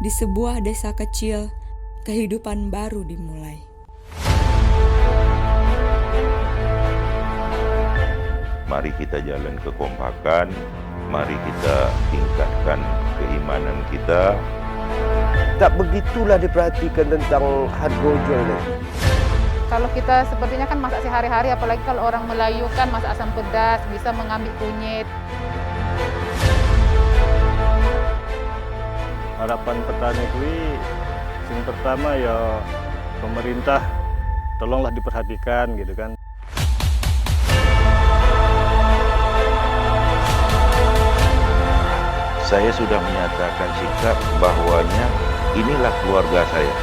Di sebuah desa kecil, kehidupan baru dimulai. Mari kita jalan kekompakan, mari kita tingkatkan keimanan kita. Tak begitulah diperhatikan tentang harga jualnya. Kalau kita sepertinya kan masak sehari-hari, apalagi kalau orang Melayu kan masak asam pedas, bisa mengambil kunyit. Harapan petani kuwi yang pertama ya pemerintah tolonglah diperhatikan gitu kan. Saya sudah menyatakan sikap bahwanya inilah keluarga saya.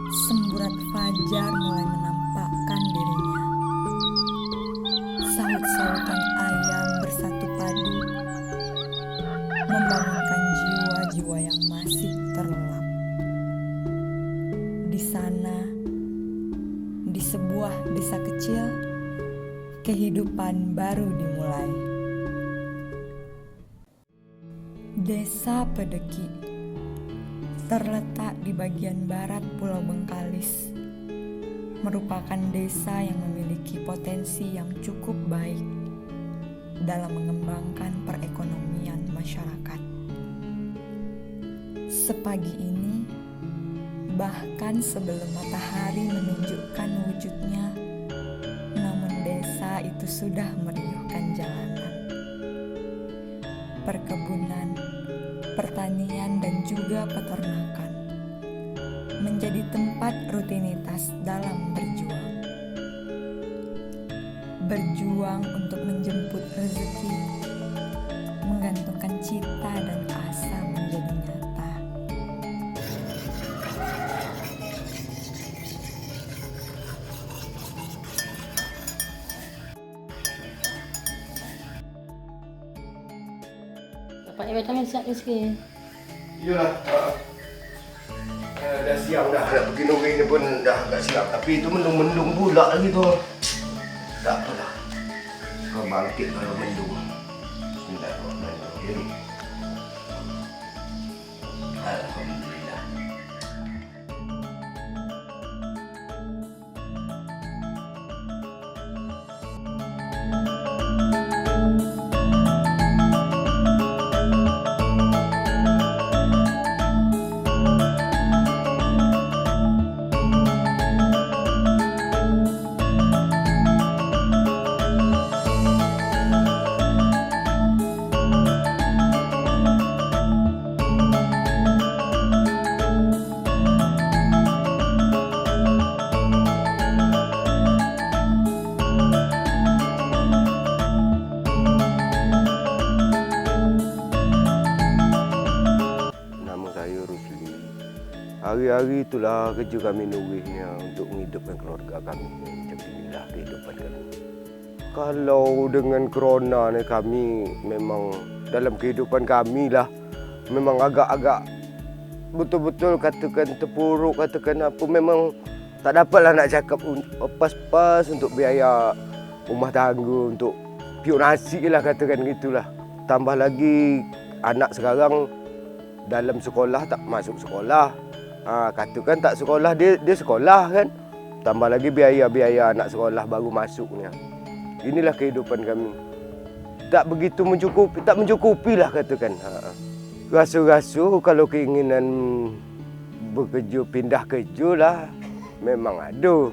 Semburat fajar mulai menampakkan dirinya. Saut-sautan ayam bersatu padu membangunkan jiwa-jiwa yang masih terlelap. Di sana, di sebuah desa kecil, kehidupan baru dimulai. Desa Pedeki terletak di bagian barat Pulau Bengkalis, merupakan desa yang memiliki potensi yang cukup baik dalam mengembangkan perekonomian masyarakat. Sepagi ini, bahkan sebelum matahari menunjukkan wujudnya, namun desa itu sudah meriuhkan jalanan. Perkebunan, pertanian, dan juga peternakan menjadi tempat rutinitas dalam berjuang. Berjuang untuk menjemput rezeki, menggantungkan cita dan asa menjadi nyata. Pak Iwan kami siap rezeki. Iyalah, dah siang dah, nak pergi nuri ni pun dah agak siap. Tapi itu mendung-mendung pula lagi tu. Tak apalah, kau bangkit kalau mendung. Bismillahirrahmanirrahim. Alhamdulillah. Hari-hari itulah kerja kami nurihnya untuk menghidupkan keluarga kami. Macam inilah kehidupan kami. Kalau dengan corona ni kami memang dalam kehidupan kami lah memang agak-agak betul-betul katakan terpuruk, katakan apa, memang tak dapatlah nak cakap pas-pas untuk biaya rumah tangga, untuk piuk nasi lah katakan gitulah. Tambah lagi anak sekarang dalam sekolah tak masuk sekolah. Katakan tak sekolah, dia sekolah kan. Tambah lagi biaya-biaya anak sekolah baru masuknya. Inilah kehidupan kami. Tak begitu mencukupi, tak mencukupi lah katakan. Rasa-rasa kalau keinginan bekerja, pindah kerja lah, memang ada.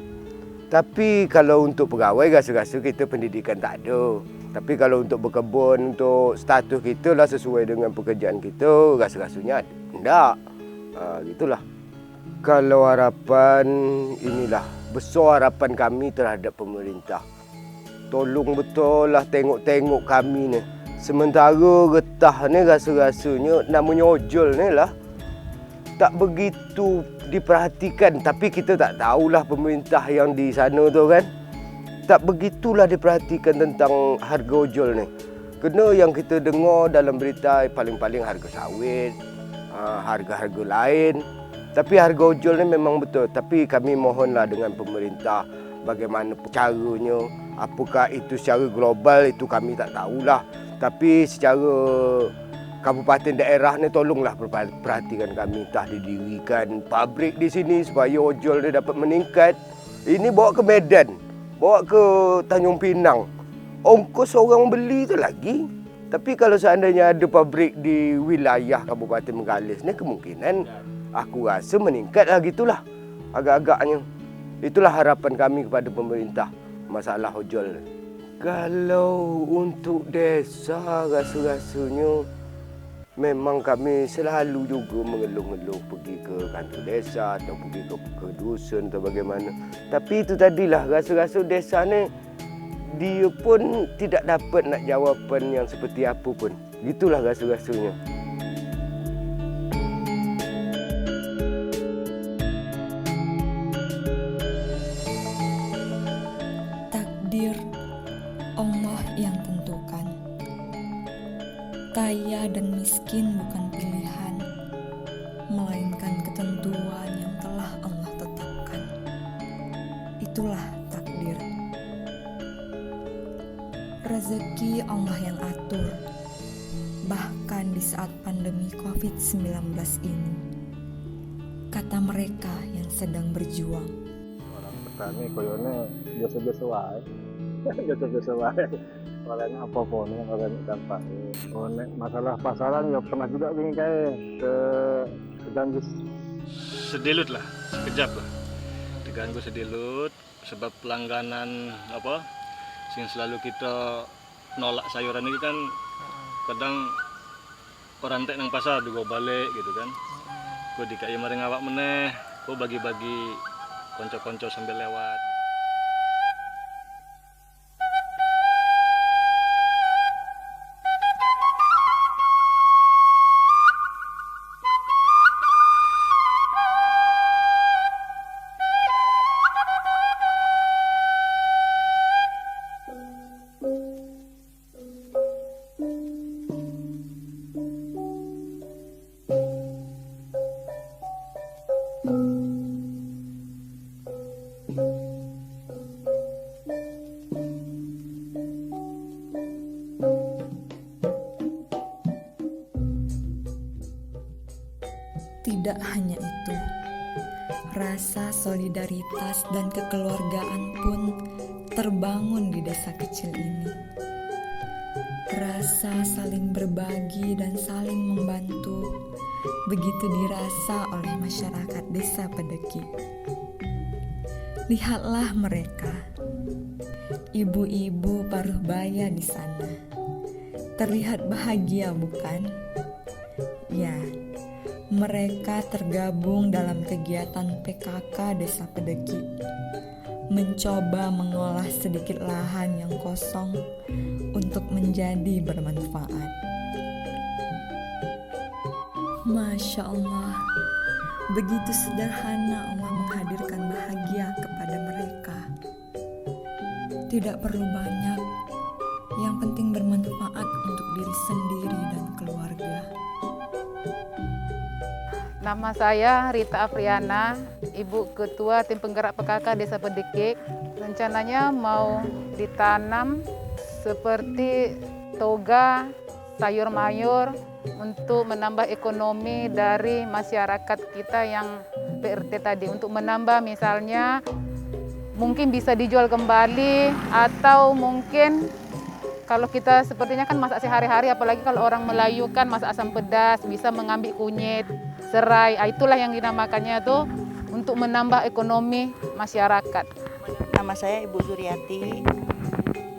Tapi kalau untuk pegawai, rasa-rasa kita pendidikan tak ada. Tapi kalau untuk berkebun, untuk status kita lah sesuai dengan pekerjaan kita, rasa-rasanya tak. Gitulah. Kalau harapan, inilah besar harapan kami terhadap pemerintah. Tolong betul lah tengok-tengok kami ni. Sementara getah ni rasa-rasanya namanya ojol ni lah. tak begitu diperhatikan. Tapi kita tak tahulah pemerintah yang di sana tu kan, tak begitulah diperhatikan tentang harga ojol ni. Kena yang kita dengar dalam berita paling-paling harga sawit, harga-harga lain. Tapi harga ojol ni memang betul. Tapi kami mohonlah dengan pemerintah bagaimana caranya. Apakah itu secara global itu kami tak tahulah. Tapi secara kabupaten daerah ni tolonglah perhatikan kami. Entah didirikan pabrik di sini supaya ojol ni dapat meningkat. Ini bawa ke Medan, bawa ke Tanjung Pinang. Ongkos orang beli tu lagi. Tapi kalau seandainya ada pabrik di wilayah Kabupaten Menggalis ni, kemungkinan aku rasa meningkatlah gitulah agak-agaknya. Itulah harapan kami kepada pemerintah masalah ojol. Kalau untuk desa rasa-rasanya memang kami selalu juga mengeluh-ngeluh pergi ke kantor desa atau pergi ke dusun atau bagaimana. Tapi itu tadilah rasa-rasa desa ni dia pun tidak dapat nak jawapan yang seperti apa pun. Gitulah rasa-rasanya. Takdir Allah yang tentukan. Kaya dan miskin bukan pilihan, melainkan ketentuan yang telah Allah tetapkan. Itulah takdir. Rezeki Allah yang atur, bahkan di saat pandemi COVID-19 ini, kata mereka yang sedang berjuang. Orang petani koyone biasa-biasa wae. Biasa-biasa wae. Olehnya apa-apa nih, olehnya dampak. Masalah pasaran ya pernah juga begini kayak terganggu sedilut lah, sekejap lah. Terganggu sedilut sebab pelangganan apa? Yang selalu kita nolak sayuran ini kan kadang orang tek nang pasar juga balik gitu kan. Gue dikai maring awak meneh, gue bagi-bagi konco-konco sambil lewat. Tidak hanya itu, rasa solidaritas dan kekeluargaan pun terbangun di desa kecil ini. Rasa saling berbagi dan saling membantu begitu dirasa oleh masyarakat desa Pedeki. Lihatlah mereka, ibu-ibu paruh baya di sana. Terlihat bahagia, bukan? Ya, mereka tergabung dalam kegiatan PKK Desa Pedeki, mencoba mengolah sedikit lahan yang kosong untuk menjadi bermanfaat. Masya Allah, begitu sederhana Allah menghadirkan bahagia kepada mereka. Tidak perlu banyak, yang penting bermanfaat untuk diri sendiri dan keluarga. Nama saya Rita Afriana, Ibu Ketua Tim Penggerak PKK Desa Pedeki. Rencananya mau ditanam seperti toga, sayur mayur untuk menambah ekonomi dari masyarakat kita yang PRT tadi. Untuk menambah misalnya mungkin bisa dijual kembali atau mungkin kalau kita sepertinya kan masak sehari-hari, apalagi kalau orang Melayu kan masak asam pedas, bisa mengambil kunyit, serai, itulah yang dinamakannya tuh untuk menambah ekonomi masyarakat. Nama saya Ibu Zuriati,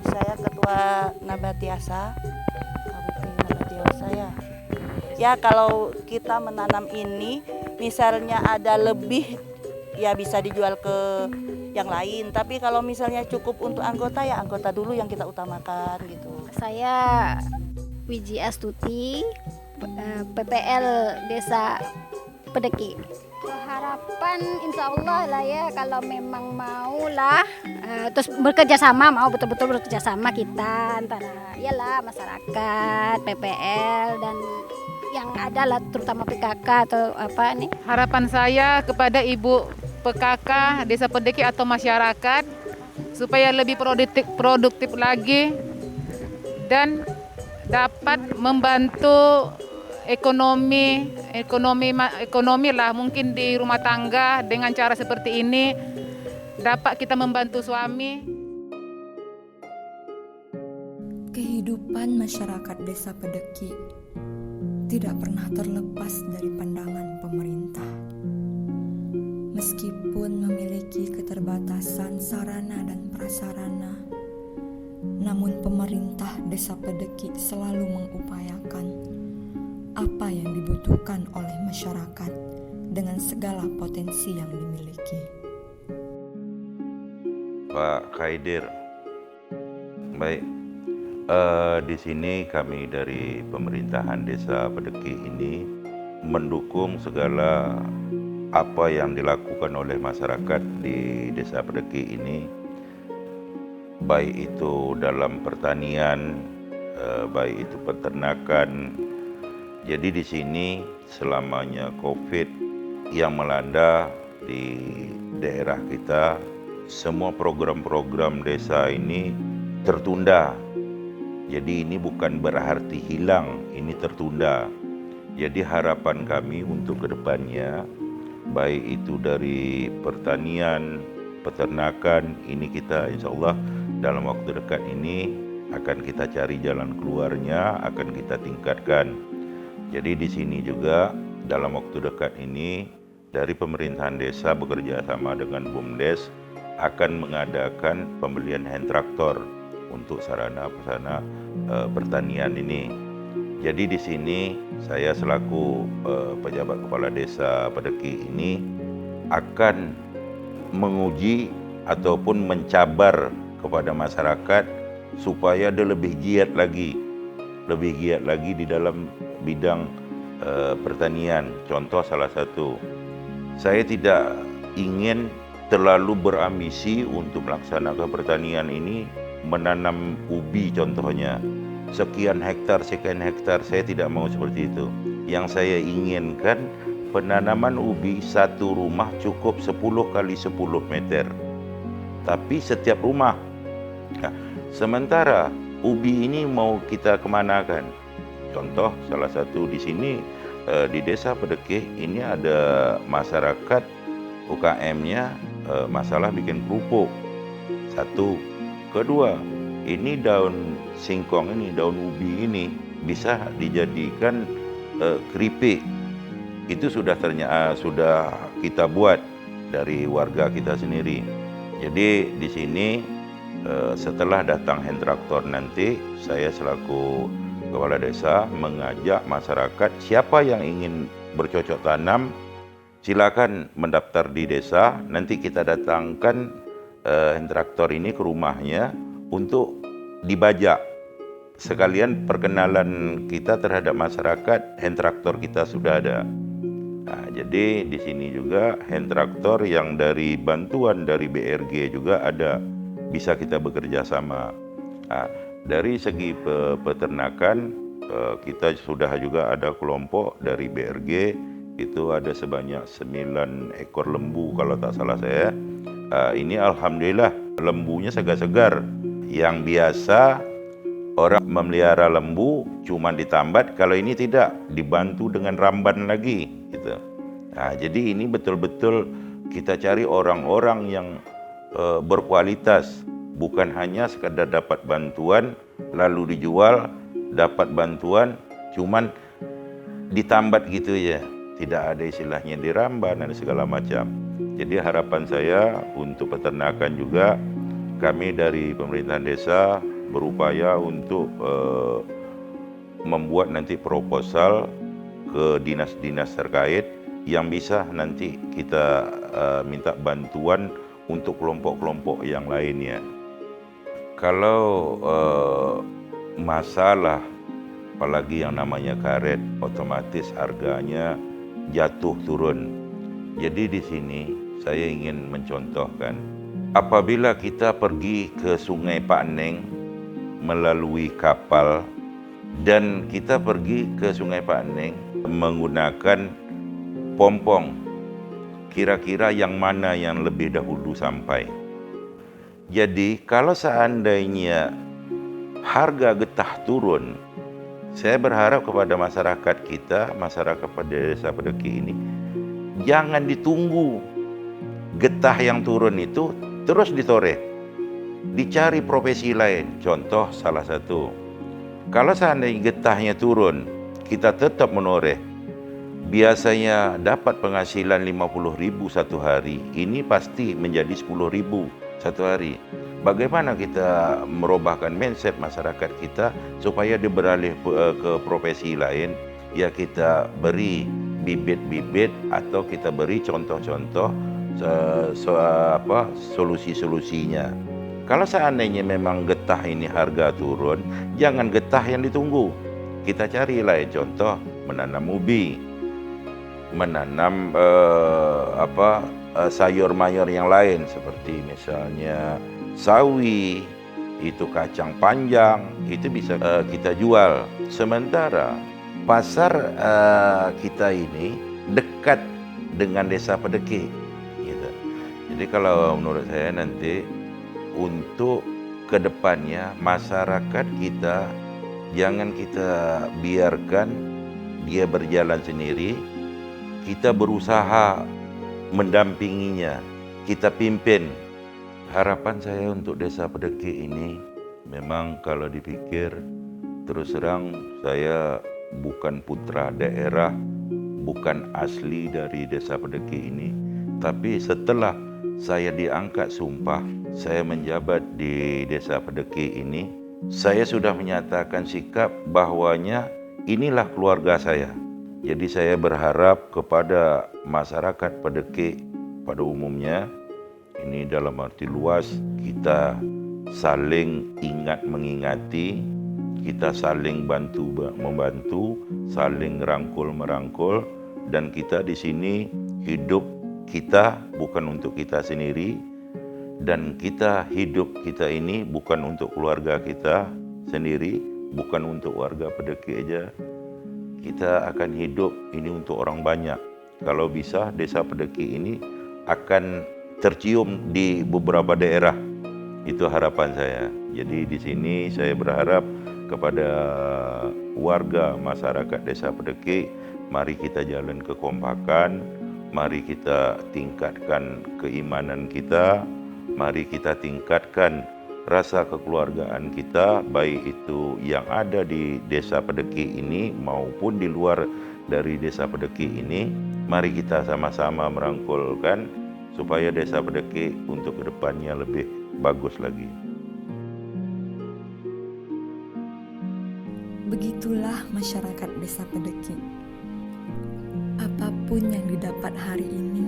saya Ketua Nabatiasa, Kabupaten Nabatiasa ya. Ya kalau kita menanam ini, misalnya ada lebih, ya bisa dijual ke yang lain. Tapi kalau misalnya cukup untuk anggota, ya anggota dulu yang kita utamakan gitu. Saya Wiji Astuti, PPL Desa Pedeki. Harapan insya Allah lah ya, kalau memang mau lah, terus bekerja sama, mau betul-betul bekerja sama kita antara iyalah masyarakat, PPL dan yang ada lah, terutama PKK atau apa nih. Harapan saya kepada Ibu PKK Desa Pedeki atau masyarakat supaya lebih produktif lagi dan dapat membantu ekonomi lah, mungkin di rumah tangga dengan cara seperti ini dapat kita membantu suami. Kehidupan masyarakat Desa Pedeki tidak pernah terlepas dari pandangan pemerintah. Meskipun memiliki keterbatasan sarana dan prasarana, namun pemerintah Desa Pedeki selalu mengupayakan apa yang dibutuhkan oleh masyarakat dengan segala potensi yang dimiliki. Pak Khaidir, baik. Di sini kami dari pemerintahan Desa Pedeki ini mendukung segala apa yang dilakukan oleh masyarakat di Desa Pedeki ini, baik itu dalam pertanian, baik itu peternakan. Jadi di sini selamanya COVID yang melanda di daerah kita, semua program-program desa ini tertunda. Jadi ini bukan berarti hilang, ini tertunda. Jadi harapan kami untuk kedepannya, baik itu dari pertanian, peternakan, ini kita insya Allah dalam waktu dekat ini akan kita cari jalan keluarnya, akan kita tingkatkan. Jadi di sini juga dalam waktu dekat ini dari pemerintahan desa bekerja sama dengan BUMDes akan mengadakan pembelian hand traktor untuk sarana-prasarana pertanian ini. Jadi di sini saya selaku pejabat kepala desa Pedeki ini akan menguji ataupun mencabar kepada masyarakat supaya dia lebih giat lagi di dalam bidang pertanian. Contoh salah satu, saya tidak ingin terlalu berambisi untuk melaksanakan pertanian ini, menanam ubi contohnya, sekian hektar, saya tidak mau seperti itu. Yang saya inginkan penanaman ubi satu rumah cukup 10 kali 10 meter, tapi setiap rumah. Nah, sementara ubi ini mau kita kemanakan? Contoh salah satu di sini di Desa Pedeki ini ada masyarakat UKM-nya masalah bikin kerupuk. Satu. Kedua, ini daun singkong ini, daun ubi ini bisa dijadikan keripik. Itu sudah kita buat dari warga kita sendiri. Jadi di sini setelah datang hand traktor nanti, saya selaku kepala desa mengajak masyarakat siapa yang ingin bercocok tanam silakan mendaftar di desa. Nanti kita datangkan hand traktor ini ke rumahnya untuk dibajak. Sekalian perkenalan kita terhadap masyarakat, hand traktor kita sudah ada. Nah, jadi di sini juga hand traktor yang dari bantuan dari BRG juga ada, bisa kita bekerja sama. Nah, dari segi peternakan kita sudah juga ada kelompok dari BRG, itu ada sebanyak 9 ekor lembu kalau tak salah saya. Ini alhamdulillah lembunya segar-segar. Yang biasa orang memelihara lembu cuma ditambat, kalau ini tidak, dibantu dengan ramban lagi gitu. Nah, jadi ini betul-betul kita cari orang-orang yang berkualitas, bukan hanya sekadar dapat bantuan lalu dijual, dapat bantuan cuman ditambat gitu ya, tidak ada istilahnya diramban dan segala macam. Jadi harapan saya untuk peternakan juga, kami dari pemerintahan desa berupaya untuk membuat nanti proposal ke dinas-dinas terkait yang bisa nanti kita minta bantuan untuk kelompok-kelompok yang lainnya. Kalau masalah apalagi yang namanya karet, otomatis harganya jatuh turun. Jadi di sini saya ingin mencontohkan, apabila kita pergi ke Sungai Pak Neng melalui kapal dan kita pergi ke Sungai Pak Neng menggunakan pompong, kira-kira yang mana yang lebih dahulu sampai. Jadi kalau seandainya harga getah turun, saya berharap kepada masyarakat kita, masyarakat pada desa Pedeki ini, jangan ditunggu getah yang turun itu terus ditoreh, dicari profesi lain. Contoh salah satu, kalau seandainya getahnya turun, kita tetap menoreh, biasanya dapat penghasilan 50.000 satu hari, ini pasti menjadi 10.000 satu hari. Bagaimana kita merubahkan mindset masyarakat kita supaya dia beralih ke profesi lain? Ya kita beri bibit-bibit atau kita beri contoh-contoh solusi-solusinya. Kalau seandainya memang getah ini harga turun, jangan getah yang ditunggu. Kita carilah contoh menanam ubi, menanam sayur mayur yang lain seperti misalnya sawi, itu kacang panjang, itu bisa kita jual. Sementara pasar kita ini dekat dengan desa Pedeki, gitu. Jadi kalau menurut saya nanti untuk kedepannya masyarakat kita jangan kita biarkan dia berjalan sendiri, kita berusaha mendampinginya, kita pimpin. Harapan saya untuk desa Pedeki ini, memang kalau dipikir, terus terang saya bukan putra daerah, bukan asli dari desa Pedeki ini. Tapi setelah saya diangkat sumpah, saya menjabat di desa Pedeki ini, saya sudah menyatakan sikap bahwanya inilah keluarga saya. Jadi saya berharap kepada masyarakat Pedeki pada umumnya, ini dalam arti luas, kita saling ingat mengingati, kita saling membantu, saling merangkul, dan kita di sini hidup kita bukan untuk kita sendiri, dan kita hidup kita ini bukan untuk keluarga kita sendiri, bukan untuk warga Pedeki aja. Kita akan hidup ini untuk orang banyak. Kalau bisa desa Pedeki ini akan tercium di beberapa daerah. Itu harapan saya. Jadi di sini saya berharap kepada warga masyarakat desa Pedeki, mari kita jalan kekompakan, mari kita tingkatkan keimanan kita, mari kita tingkatkan rasa kekeluargaan kita, baik itu yang ada di desa Pedeki ini maupun di luar dari desa Pedeki ini. Mari kita sama-sama merangkulkan supaya desa Pedeki untuk kedepannya lebih bagus lagi. Begitulah masyarakat desa Pedeki. Apapun yang didapat hari ini,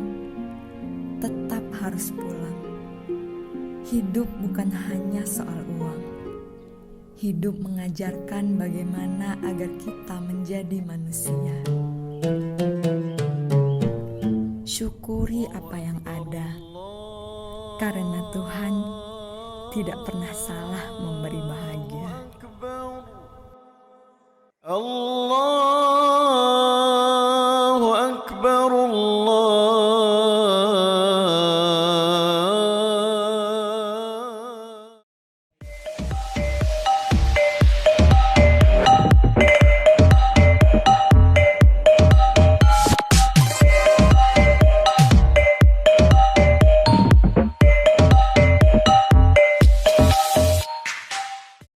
tetap harus pulang. Hidup bukan hanya soal uang. Hidup mengajarkan bagaimana agar kita menjadi manusia. Syukuri apa yang ada, karena Tuhan tidak pernah salah memberi bahagia. Allahu Akbar, Allah.